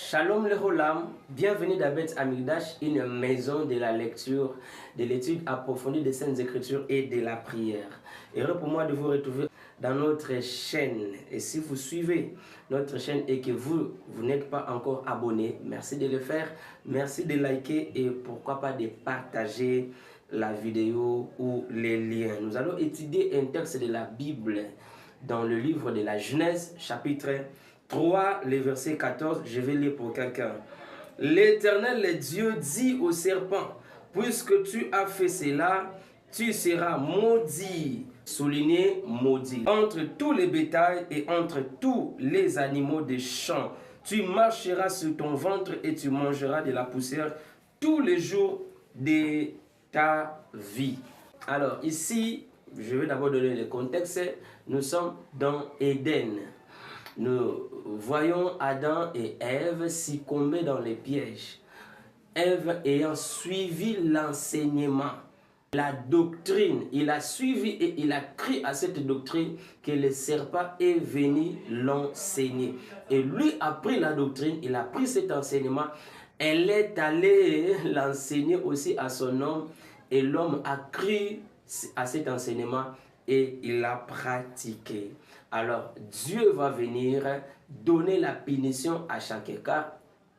Shalom le Holam, bienvenue dans Bet Amigdash, une maison de la lecture, de l'étude approfondie des Saintes Écritures et de la prière. Heureux pour moi de vous retrouver dans notre chaîne. Et si vous suivez notre chaîne et que vous n'êtes pas encore abonné, merci de le faire, merci de liker et pourquoi pas de partager la vidéo ou les liens. Nous allons étudier un texte de la Bible dans le livre de la Genèse, chapitre 3, le verset 14, je vais lire pour quelqu'un. L'Éternel, le Dieu, dit au serpent, puisque tu as fait cela, tu seras maudit. Souligné, maudit. Entre tous les bétails et entre tous les animaux des champs, tu marcheras sur ton ventre et tu mangeras de la poussière tous les jours de ta vie. Alors ici, je vais d'abord donner le contexte. Nous sommes dans Éden. Nous voyons Adam et Ève succomber dans les pièges. Ève ayant suivi l'enseignement, la doctrine, il a suivi et il a cru à cette doctrine que le serpent est venu l'enseigner. Et lui a pris la doctrine, il a pris cet enseignement, elle est allée l'enseigner aussi à son homme et l'homme a cru à cet enseignement et il l'a pratiqué. Alors Dieu va venir donner la punition à chacun car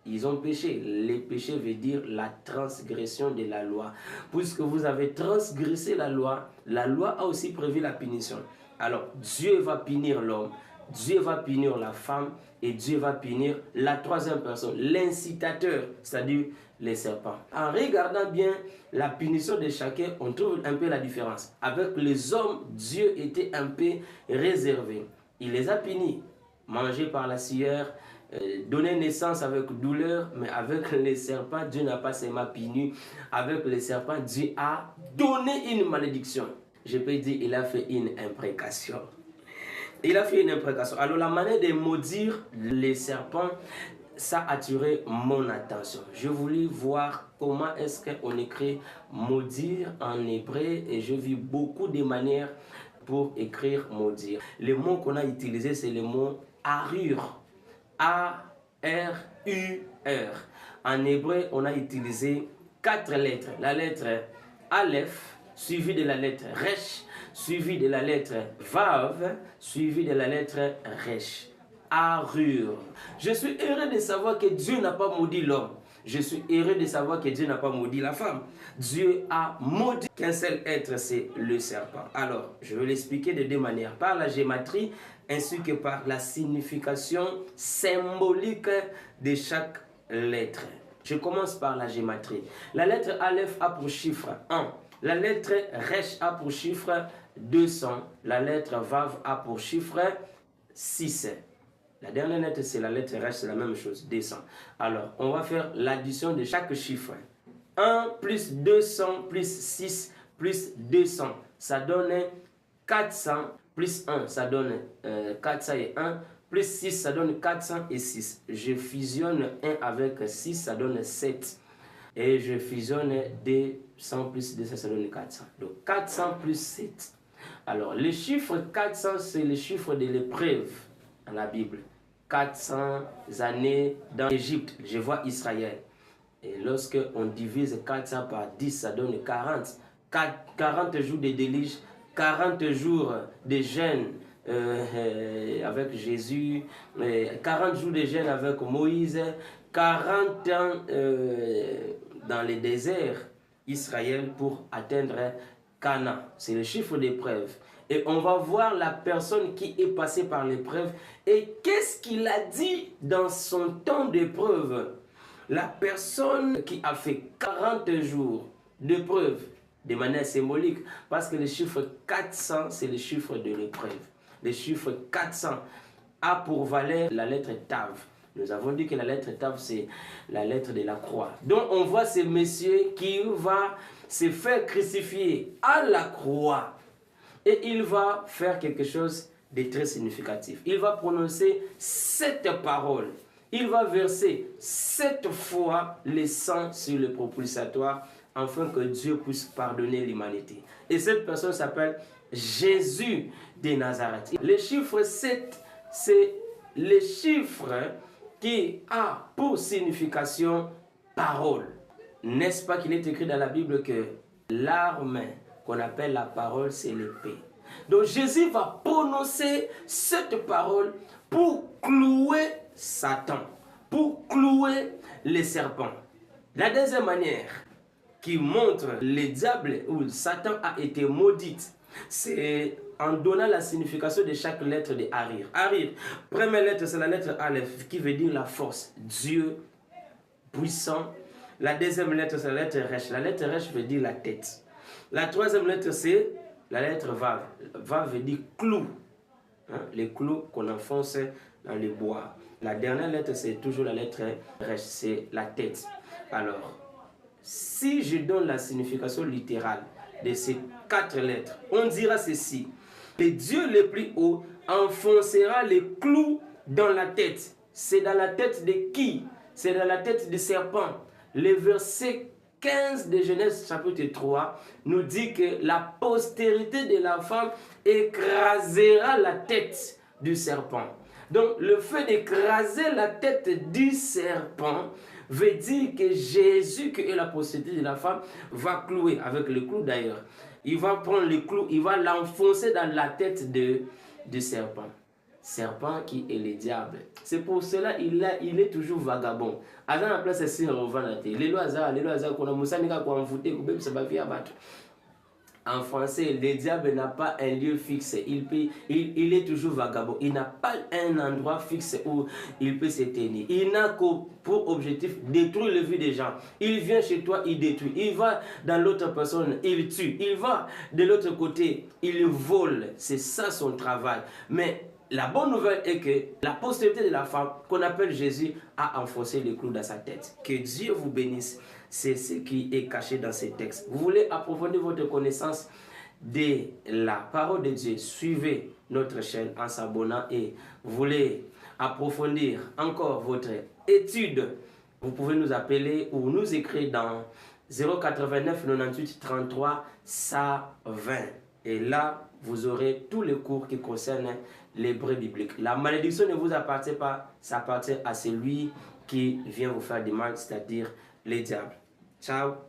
ils ont péché. Les péchés veut dire la transgression de la loi. Puisque vous avez transgressé la loi a aussi prévu la punition. Alors Dieu va punir l'homme, Dieu va punir la femme et Dieu va punir la troisième personne, l'incitateur, c'est-à-dire les serpents. En regardant bien la punition de chacun, on trouve un peu la différence. Avec les hommes, Dieu était un peu réservé. Il les a punis, mangés par la sueur, donner naissance avec douleur, mais avec les serpents, Dieu n'a pas seulement puni. Avec les serpents, Dieu a donné une malédiction. Je peux dire, il a fait une imprécation. Il a fait une imprécation. Alors la manière de maudire les serpents, ça a attiré mon attention. Je voulais voir comment est-ce qu'on écrit maudire en hébreu et je vis beaucoup de manières pour écrire maudire. Le mot qu'on a utilisé, c'est le mot arur. A-R-U-R. En hébreu, on a utilisé 4 lettres. La lettre Aleph, suivie de la lettre Resh, suivie de la lettre Vav, suivie de la lettre Resh. Arur. Je suis heureux de savoir que Dieu n'a pas maudit l'homme. Je suis heureux de savoir que Dieu n'a pas maudit la femme. Dieu a maudit qu'un seul être, c'est le serpent. Alors, je vais l'expliquer de deux manières. Par la gématrie, ainsi que par la signification symbolique de chaque lettre. Je commence par la gématrie. La lettre Aleph a pour chiffre 1. La lettre Resh a pour chiffre 200. La lettre Vav a pour chiffre 6. La dernière lettre, c'est la lettre Resh, c'est la même chose, 200. Alors, on va faire l'addition de chaque chiffre. 1 plus 200 plus 6 plus 200, ça donne 400 plus 1, ça donne 400 et 1, plus 6, ça donne 400 et 6. Je fusionne 1 avec 6, ça donne 7. Et je fusionne 200 plus 200, ça donne 400. Donc 400 plus 7. Alors, le chiffre 400, c'est le chiffre de l'épreuve dans la Bible. 400 années dans l'Égypte, je vois Israël. Et lorsque on divise 400 par 10, ça donne 40. 40 jours de déluge, 40 jours de jeûne avec Jésus, 40 jours de jeûne avec Moïse, 40 ans dans le désert Israël pour atteindre Canaan. C'est le chiffre d'épreuve. Et on va voir la personne qui est passée par l'épreuve et qu'est-ce qu'il a dit dans son temps d'épreuve. La personne qui a fait 40 jours d'épreuve de manière symbolique, parce que le chiffre 400, c'est le chiffre de l'épreuve. Le chiffre 400 a pour valeur la lettre Tav. Nous avons dit que la lettre Tav, c'est la lettre de la croix. Donc on voit ce monsieur qui va se faire crucifier à la croix. Et il va faire quelque chose de très significatif. Il va prononcer 7 paroles. Il va verser 7 fois le sang sur le propulsatoire afin que Dieu puisse pardonner l'humanité. Et cette personne s'appelle Jésus de Nazareth. Le chiffre 7, c'est le chiffre qui a pour signification parole. N'est-ce pas qu'il est écrit dans la Bible que l'arme qu'on appelle la parole, c'est l'épée. Donc Jésus va prononcer cette parole pour clouer Satan, pour clouer les serpents. La deuxième manière qui montre le diable ou Satan a été maudite, c'est en donnant la signification de chaque lettre de Harir. Harir, première lettre, c'est la lettre Aleph, qui veut dire la force, Dieu puissant. La deuxième lettre, c'est la lettre Resh. La lettre Resh veut dire la tête. La troisième lettre, c'est la lettre Vav. Vav veut dire clou. Les clous qu'on enfonce dans les bois. La dernière lettre, c'est toujours la lettre Resh, c'est la tête. Alors, si je donne la signification littérale de ces 4 lettres, on dira ceci. Le Dieu le plus haut enfoncera les clous dans la tête. C'est dans la tête de qui? C'est dans la tête du serpent. Le verset 15 de Genèse chapitre 3 nous dit que la postérité de la femme écrasera la tête du serpent. Donc le fait d'écraser la tête du serpent veut dire que Jésus, qui est la postérité de la femme, va clouer, avec le clou d'ailleurs. Il va prendre le clou, il va l'enfoncer dans la tête du serpent. Serpent qui est le diable. C'est pour cela il est toujours vagabond. Azan la place c'est revanate. Les lois qu'on a musanika qu'on voter qu'on peut se battre abattre. En français, le diable n'a pas un lieu fixe. Il est toujours vagabond. Il n'a pas un endroit fixe où il peut se tenir. Il n'a que pour objectif détruire la vie des gens. Il vient chez toi, il détruit. Il va dans l'autre personne, il tue. Il va de l'autre côté, il vole. C'est ça son travail. Mais la bonne nouvelle est que la postérité de la femme, qu'on appelle Jésus, a enfoncé le clou dans sa tête. Que Dieu vous bénisse. C'est ce qui est caché dans ces textes. Vous voulez approfondir votre connaissance de la parole de Dieu, suivez notre chaîne en s'abonnant, et vous voulez approfondir encore votre étude, vous pouvez nous appeler ou nous écrire dans 089 98 33 120. Et là, vous aurez tous les cours qui concernent l'hébreu biblique. La malédiction ne vous appartient pas, ça appartient à celui qui vient vous faire du mal, c'est-à-dire les diables. Ciao.